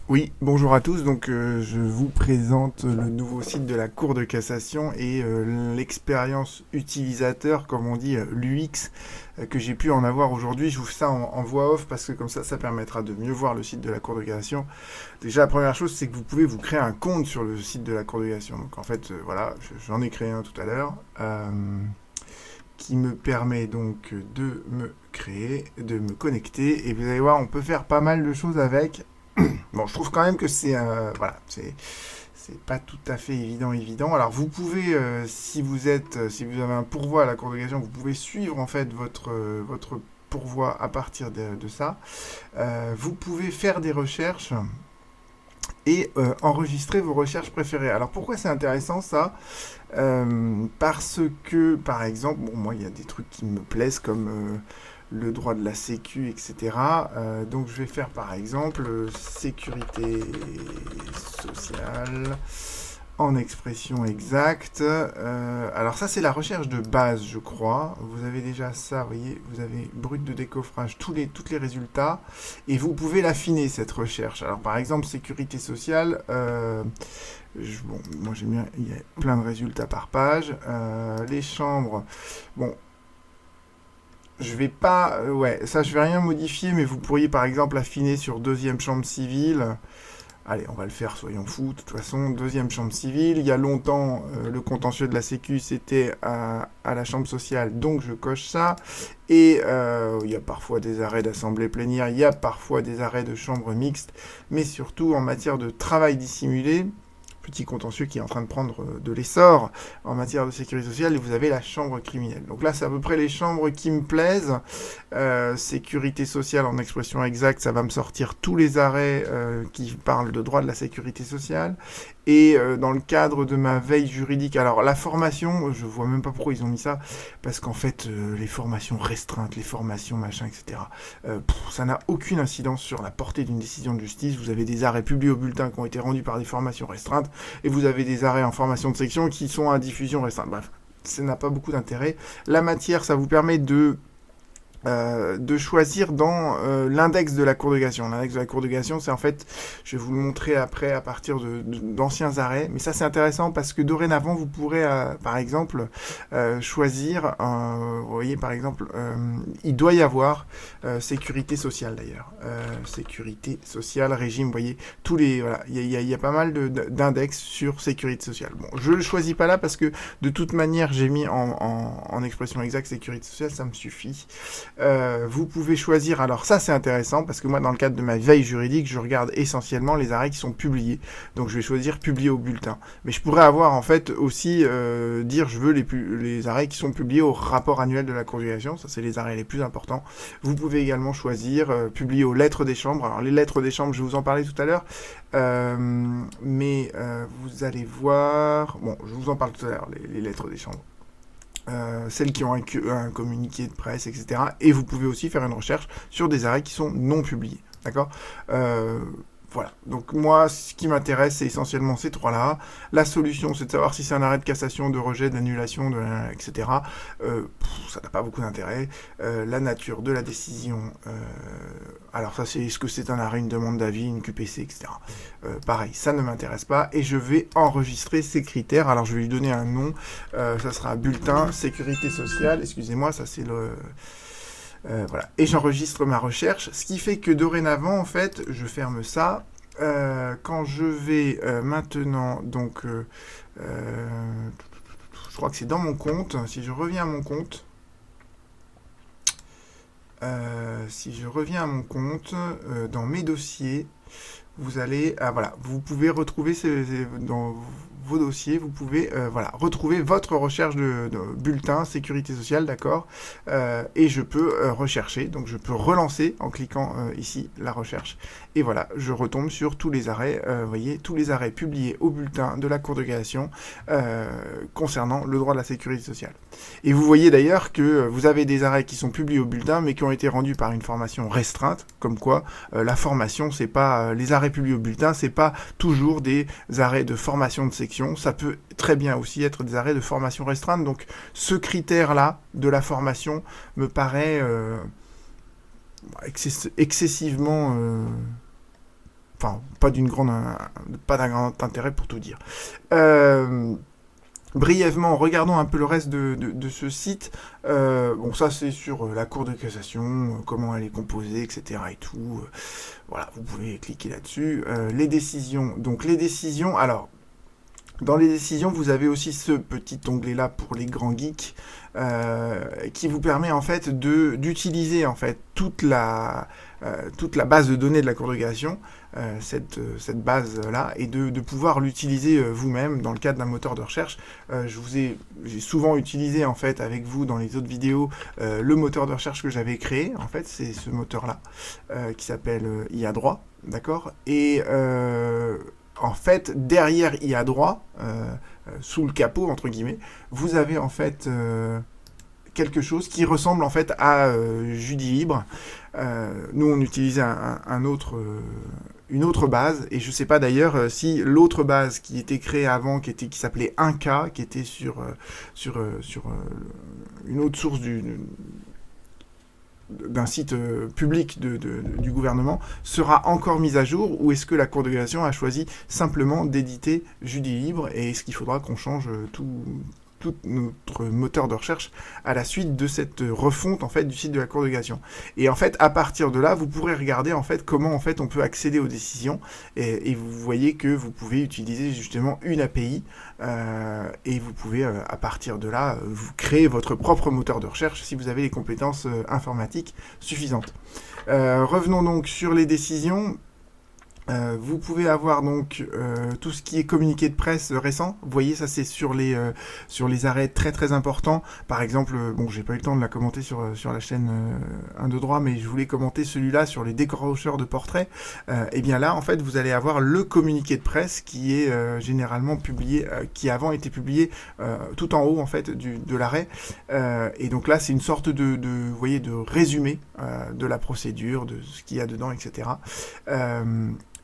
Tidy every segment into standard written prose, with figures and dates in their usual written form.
Oui, bonjour à tous. Donc, je vous présente le nouveau site de la Cour de cassation et l'expérience utilisateur, comme on dit, l'UX, que j'ai pu en avoir aujourd'hui. Je vous fais ça en voix off parce que comme ça permettra de mieux voir le site de la Cour de cassation. Déjà, la première chose, c'est que vous pouvez vous créer un compte sur le site de la Cour de cassation. Donc, en fait, voilà, j'en ai créé un tout à l'heure. Qui me permet donc de me créer, de me connecter. Et vous allez voir, on peut faire pas mal de choses avec. Bon, je trouve quand même que voilà, c'est pas tout à fait évident. Alors vous pouvez, si vous avez un pourvoi à la Cour de cassation, vous pouvez suivre en fait votre pourvoi à partir de ça. Vous pouvez faire des recherches et enregistrer vos recherches préférées. Alors pourquoi c'est intéressant ça? Parce que, par exemple, bon, moi, il y a des trucs qui me plaisent comme le droit de la sécu, etc. Donc, je vais faire, par exemple, sécurité sociale en expression exacte. Alors, ça, c'est la recherche de base, je crois. Vous avez déjà ça, vous voyez, vous avez brut de décoffrage, toutes les résultats, et vous pouvez l'affiner, cette recherche. Alors, par exemple, sécurité sociale, bon, moi j'aime bien, il y a plein de résultats par page. Les chambres, bon, je vais pas, ouais, ça je vais rien modifier, mais vous pourriez par exemple affiner sur deuxième chambre civile. Allez, on va le faire, soyons fous. De toute façon, deuxième chambre civile. Il y a longtemps, le contentieux de la Sécu, c'était à la chambre sociale, donc je coche ça. Et il y a parfois des arrêts d'assemblée plénière, il y a parfois des arrêts de chambre mixte, mais surtout en matière de travail dissimulé, petit contentieux qui est en train de prendre de l'essor en matière de sécurité sociale, et vous avez la chambre criminelle. Donc là, c'est à peu près les chambres qui me plaisent. Sécurité sociale en expression exacte, ça va me sortir tous les arrêts qui parlent de droit de la sécurité sociale. Et dans le cadre de ma veille juridique, alors la formation, je vois même pas pourquoi ils ont mis ça, parce qu'en fait, les formations restreintes, les formations machin, etc., ça n'a aucune incidence sur la portée d'une décision de justice. Vous avez des arrêts publiés au bulletin qui ont été rendus par des formations restreintes, et vous avez des arrêts en formation de section qui sont à diffusion restreinte. Bref, ça n'a pas beaucoup d'intérêt. La matière, ça vous permet de choisir dans l'index de la cour de cassation. L'index de la cour de cassation, c'est en fait, je vais vous le montrer après à partir d'anciens arrêts, mais ça c'est intéressant parce que dorénavant vous pourrez par exemple choisir, vous voyez par exemple, il doit y avoir sécurité sociale d'ailleurs, sécurité sociale, régime, vous voyez, voilà, il y a pas mal d'index sur sécurité sociale. Bon, je le choisis pas là parce que de toute manière j'ai mis en expression exacte sécurité sociale, ça me suffit. Vous pouvez choisir, alors ça c'est intéressant parce que moi dans le cadre de ma veille juridique je regarde essentiellement les arrêts qui sont publiés, donc je vais choisir publier au bulletin, mais je pourrais avoir en fait aussi dire je veux les arrêts qui sont publiés au rapport annuel de la Cour de cassation, ça c'est les arrêts les plus importants. Vous pouvez également choisir publier aux lettres des chambres. Alors les lettres des chambres je vais vous en parler tout à l'heure, mais vous allez voir, bon je vous en parle tout à l'heure, les lettres des chambres, celles qui ont un communiqué de presse, etc. Et vous pouvez aussi faire une recherche sur des arrêts qui sont non publiés. D'accord. Voilà. Donc moi, ce qui m'intéresse, c'est essentiellement ces trois-là. La solution, c'est de savoir si c'est un arrêt de cassation, de rejet, d'annulation, etc. Ça n'a pas beaucoup d'intérêt. La nature de la décision. Alors ça, c'est est-ce que c'est un arrêt, une demande d'avis, une QPC, etc. Pareil, ça ne m'intéresse pas. Et je vais enregistrer ces critères. Alors je vais lui donner un nom. Ça sera bulletin sécurité sociale. Excusez-moi, ça c'est le... voilà. Et j'enregistre ma recherche, ce qui fait que dorénavant, en fait, je ferme ça. Quand je vais maintenant, donc, je crois que c'est dans mon compte. Si je reviens à mon compte, dans mes dossiers, vous allez, voilà, vous pouvez retrouver dans vos dossiers, vous pouvez voilà, retrouver votre recherche de bulletin sécurité sociale, d'accord, et je peux rechercher, donc je peux relancer en cliquant ici la recherche, et voilà, je retombe sur tous les arrêts, vous voyez, tous les arrêts publiés au bulletin de la Cour de cassation concernant le droit de la sécurité sociale. Et vous voyez d'ailleurs que vous avez des arrêts qui sont publiés au bulletin, mais qui ont été rendus par une formation restreinte, comme quoi la formation, c'est pas les arrêts publiés au bulletin, c'est pas toujours des arrêts de formation de section, ça peut très bien aussi être des arrêts de formation restreinte. Donc ce critère-là de la formation me paraît excessivement Enfin, pas d'un grand intérêt pour tout dire. Brièvement, regardons un peu le reste de ce site. Bon, ça c'est sur la Cour de cassation, comment elle est composée, etc. et tout. Voilà, vous pouvez cliquer là-dessus. Les décisions. Donc les décisions, alors, dans les décisions, vous avez aussi ce petit onglet-là pour les grands geeks, qui vous permet en fait d'utiliser en fait toute la base de données de la Cour de cassation, cette base-là, et de pouvoir l'utiliser vous-même dans le cadre d'un moteur de recherche. J'ai souvent utilisé en fait avec vous dans les autres vidéos le moteur de recherche que j'avais créé. En fait, c'est ce moteur-là qui s'appelle IA Droit, d'accord. Et en fait, derrière IA Droit, sous le capot entre guillemets, vous avez en fait quelque chose qui ressemble en fait à JudiLibre. Nous, on utilisait une autre base, et je sais pas d'ailleurs si l'autre base qui était créée avant, qui s'appelait 1K, qui était sur une autre source d'un site public du gouvernement, sera encore mise à jour, ou est-ce que la Cour de cassation a choisi simplement d'éditer JudiLibre, et est-ce qu'il faudra qu'on change tout notre moteur de recherche à la suite de cette refonte en fait du site de la Cour de cassation. Et en fait, à partir de là, vous pourrez regarder en fait comment en fait on peut accéder aux décisions, et vous voyez que vous pouvez utiliser justement une API, et vous pouvez à partir de là vous créer votre propre moteur de recherche si vous avez les compétences informatiques suffisantes. Revenons donc sur les décisions. Vous pouvez avoir donc tout ce qui est communiqué de presse récent. Vous voyez, ça c'est sur les arrêts très très importants. Par exemple, bon, j'ai pas eu le temps de la commenter sur la chaîne 1 de droit, mais je voulais commenter celui-là sur les décrocheurs de portraits. Et bien là, en fait, vous allez avoir le communiqué de presse qui est généralement publié, qui avant était publié tout en haut en fait de l'arrêt. Et donc là, c'est une sorte vous voyez, de résumé de la procédure, de ce qu'il y a dedans, etc.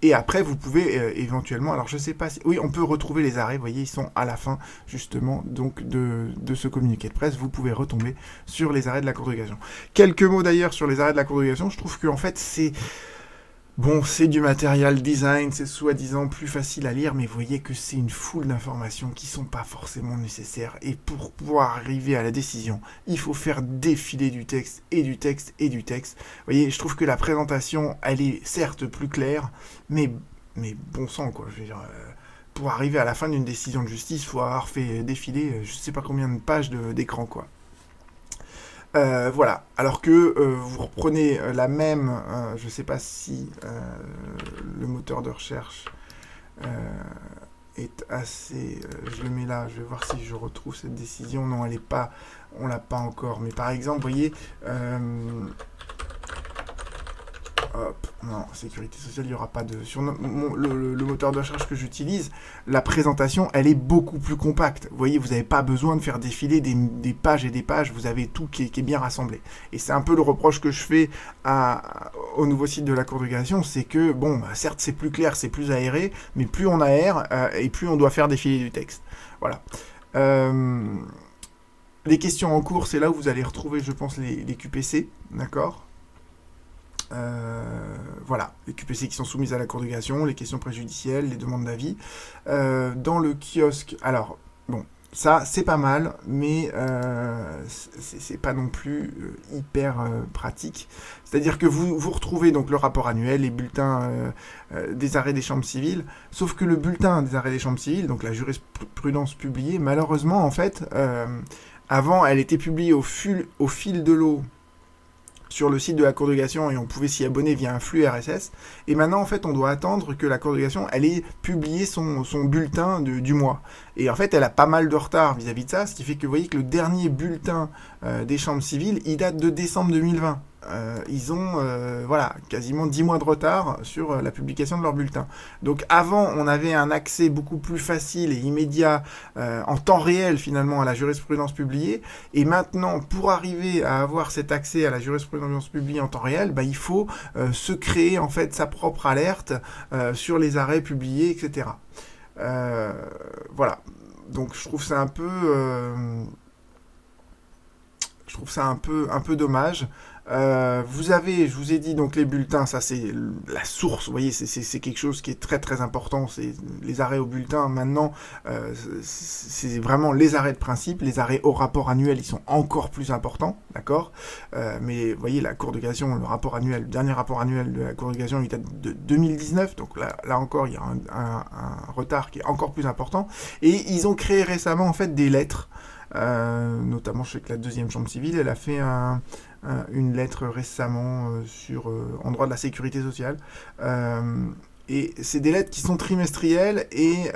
Et après, vous pouvez éventuellement, alors je sais pas si, oui, on peut retrouver les arrêts, vous voyez, ils sont à la fin, justement, donc de ce communiqué de presse, vous pouvez retomber sur les arrêts de la Cour de cassation. Quelques mots d'ailleurs sur les arrêts de la Cour de cassation, je trouve qu'en fait, c'est du matériel design, c'est soi-disant plus facile à lire, mais vous voyez que c'est une foule d'informations qui sont pas forcément nécessaires. Et pour pouvoir arriver à la décision, il faut faire défiler du texte, et du texte, et du texte. Vous voyez, je trouve que la présentation, elle est certes plus claire, mais bon sang, quoi. Je veux dire, pour arriver à la fin d'une décision de justice, il faut avoir fait défiler je sais pas combien de pages d'écran, quoi. Voilà, alors que vous reprenez la même, je ne sais pas si le moteur de recherche est assez, je le mets là, je vais voir si je retrouve cette décision, non elle est pas, on l'a pas encore, mais par exemple, vous voyez, hop, non, sécurité sociale, il n'y aura pas de... Sur le moteur de recherche que j'utilise, la présentation, elle est beaucoup plus compacte. Vous voyez, vous n'avez pas besoin de faire défiler des pages et des pages, vous avez tout qui est bien rassemblé. Et c'est un peu le reproche que je fais au nouveau site de la Cour de cassation, c'est que, bon, bah, certes, c'est plus clair, c'est plus aéré, mais plus on aère, et plus on doit faire défiler du texte. Voilà. Les questions en cours, c'est là où vous allez retrouver, je pense, les QPC, d'accord ? Voilà, les QPC qui sont soumises à la Cour de cassation, les questions préjudicielles, les demandes d'avis. Dans le kiosque, alors, bon, ça, c'est pas mal, mais c'est pas non plus hyper pratique. C'est-à-dire que vous retrouvez donc le rapport annuel, les bulletins des arrêts des chambres civiles, sauf que le bulletin des arrêts des chambres civiles, donc la jurisprudence publiée, malheureusement, en fait, avant, elle était publiée au fil de l'eau sur le site de la Cour de cassation, et on pouvait s'y abonner via un flux RSS. Et maintenant, en fait, on doit attendre que la Cour de cassation, elle ait publié son bulletin du mois. Et en fait, elle a pas mal de retard vis-à-vis de ça, ce qui fait que vous voyez que le dernier bulletin des chambres civiles, il date de décembre 2020. Ils ont voilà, quasiment 10 mois de retard sur la publication de leur bulletin. Donc avant, on avait un accès beaucoup plus facile et immédiat en temps réel finalement à la jurisprudence publiée, et maintenant, pour arriver à avoir cet accès à la jurisprudence publiée en temps réel, bah, il faut se créer en fait sa propre alerte sur les arrêts publiés, etc. Voilà. Donc je trouve ça un peu... un peu dommage. Vous avez, je vous ai dit, donc les bulletins, ça c'est la source, vous voyez, c'est quelque chose qui est très très important, c'est les arrêts au bulletin, maintenant, c'est vraiment les arrêts de principe, les arrêts au rapport annuel, ils sont encore plus importants, d'accord. Mais vous voyez, la Cour de cassation, le rapport annuel, le dernier rapport annuel de la Cour de cassation, il date de 2019, donc là encore, il y a un retard qui est encore plus important, et ils ont créé récemment, en fait, des lettres, notamment je sais que la deuxième chambre civile, elle a fait une lettre récemment en droit de la sécurité sociale. Et c'est des lettres qui sont trimestrielles et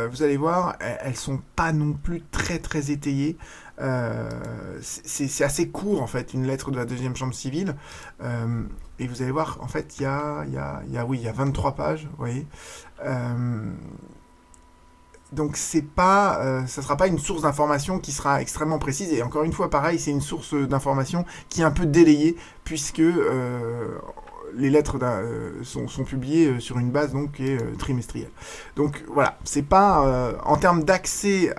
vous allez voir, elles sont pas non plus très très étayées. C'est assez court en fait, une lettre de la deuxième chambre civile. Et vous allez voir, en fait, il y a 23 pages, vous voyez. Donc ça sera pas une source d'information qui sera extrêmement précise, et encore une fois pareil, c'est une source d'information qui est un peu délayée puisque les lettres sont publiées sur une base donc qui est trimestrielle. Donc voilà, c'est pas en termes d'accès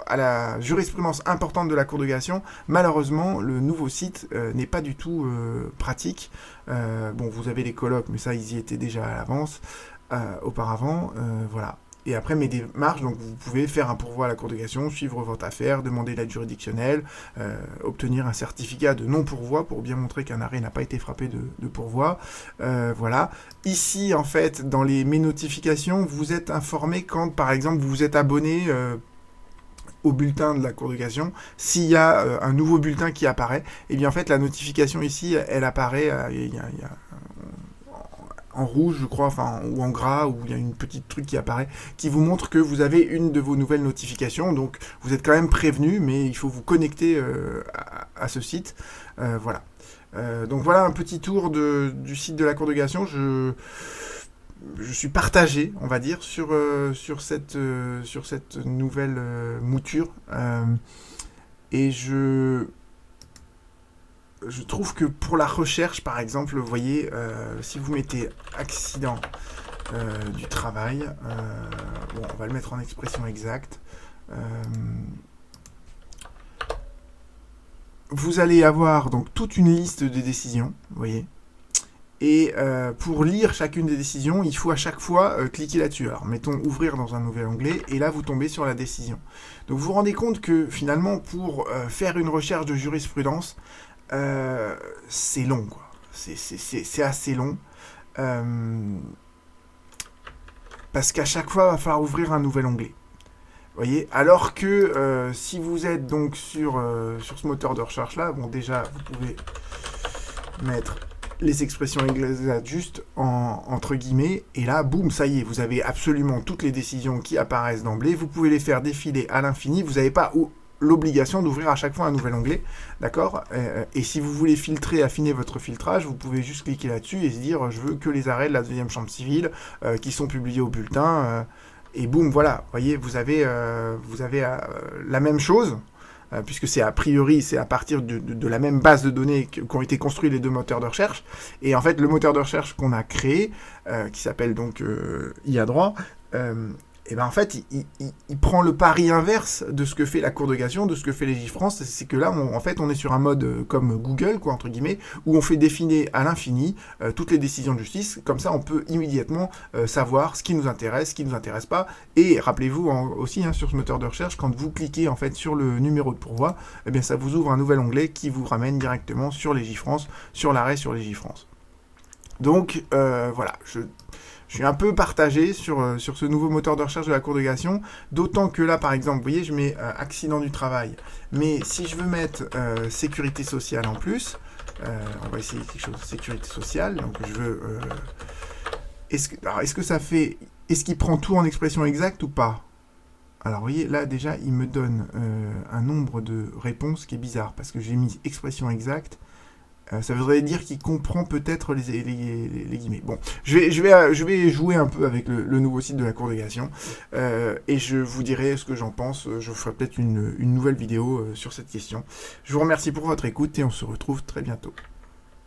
à la jurisprudence importante de la Cour de cassation, malheureusement le nouveau site n'est pas du tout pratique. Bon, vous avez les colloques, mais ça ils y étaient déjà à l'avance auparavant, voilà. Et après mes démarches, donc vous pouvez faire un pourvoi à la Cour de cassation, suivre votre affaire, demander l'aide juridictionnelle, obtenir un certificat de non-pourvoi pour bien montrer qu'un arrêt n'a pas été frappé de pourvoi. Voilà. Ici, en fait, dans mes notifications, vous êtes informé quand, par exemple, vous vous êtes abonné au bulletin de la Cour de cassation. S'il y a un nouveau bulletin qui apparaît, et bien en fait, la notification ici, elle apparaît, il y a en rouge, je crois, enfin, ou en gras, où il y a une petite truc qui apparaît, qui vous montre que vous avez une de vos nouvelles notifications. Donc, vous êtes quand même prévenu, mais il faut vous connecter à ce site. Voilà. Donc, voilà un petit tour du site de la Cour de cassation. Je suis partagé, on va dire, sur cette nouvelle mouture. Et je trouve que pour la recherche, par exemple, vous voyez, si vous mettez accident du travail, bon, on va le mettre en expression exacte, vous allez avoir donc toute une liste de décisions, vous voyez, et pour lire chacune des décisions, il faut à chaque fois cliquer là-dessus. Alors, mettons ouvrir dans un nouvel onglet, et là, vous tombez sur la décision. Donc, vous vous rendez compte que, finalement, pour faire une recherche de jurisprudence, c'est long, quoi. C'est assez long. Parce qu'à chaque fois, il va falloir ouvrir un nouvel onglet. Vous voyez, alors que si vous êtes donc sur ce moteur de recherche-là, bon, déjà, vous pouvez mettre les expressions anglaises juste entre guillemets, et là, boum, ça y est, vous avez absolument toutes les décisions qui apparaissent d'emblée. Vous pouvez les faire défiler à l'infini. Vous n'avez pas l'obligation d'ouvrir à chaque fois un nouvel onglet, d'accord, et si vous voulez filtrer, affiner votre filtrage, vous pouvez juste cliquer là-dessus et se dire je veux que les arrêts de la deuxième chambre civile qui sont publiés au bulletin, et boum, voilà, vous voyez, vous avez la même chose, puisque c'est a priori, c'est à partir de la même base de données qu'ont été construits les deux moteurs de recherche, et en fait le moteur de recherche qu'on a créé, qui s'appelle donc IA Droit, et ben en fait, il prend le pari inverse de ce que fait la Cour de cassation, de ce que fait Légifrance. C'est que là, on est sur un mode comme Google, quoi, entre guillemets, où on fait défiler à l'infini toutes les décisions de justice. Comme ça, on peut immédiatement savoir ce qui nous intéresse, ce qui ne nous intéresse pas. Et rappelez-vous aussi, sur ce moteur de recherche, quand vous cliquez en fait sur le numéro de pourvoi, eh bien ça vous ouvre un nouvel onglet qui vous ramène directement sur Légifrance, sur l'arrêt sur Légifrance. Donc voilà, je suis un peu partagé sur ce nouveau moteur de recherche de la Cour de cassation, d'autant que là, par exemple, vous voyez, je mets accident du travail, mais si je veux mettre sécurité sociale en plus, on va essayer quelque chose de sécurité sociale, donc je veux... Est-ce qu'il prend tout en expression exacte ou pas? Alors, vous voyez, là, déjà, il me donne un nombre de réponses qui est bizarre, parce que j'ai mis expression exacte. Ça voudrait dire qu'il comprend peut-être les guillemets. Bon, je vais jouer un peu avec le nouveau site de la Cour de cassation et je vous dirai ce que j'en pense. Je vous ferai peut-être une nouvelle vidéo sur cette question. Je vous remercie pour votre écoute et on se retrouve très bientôt.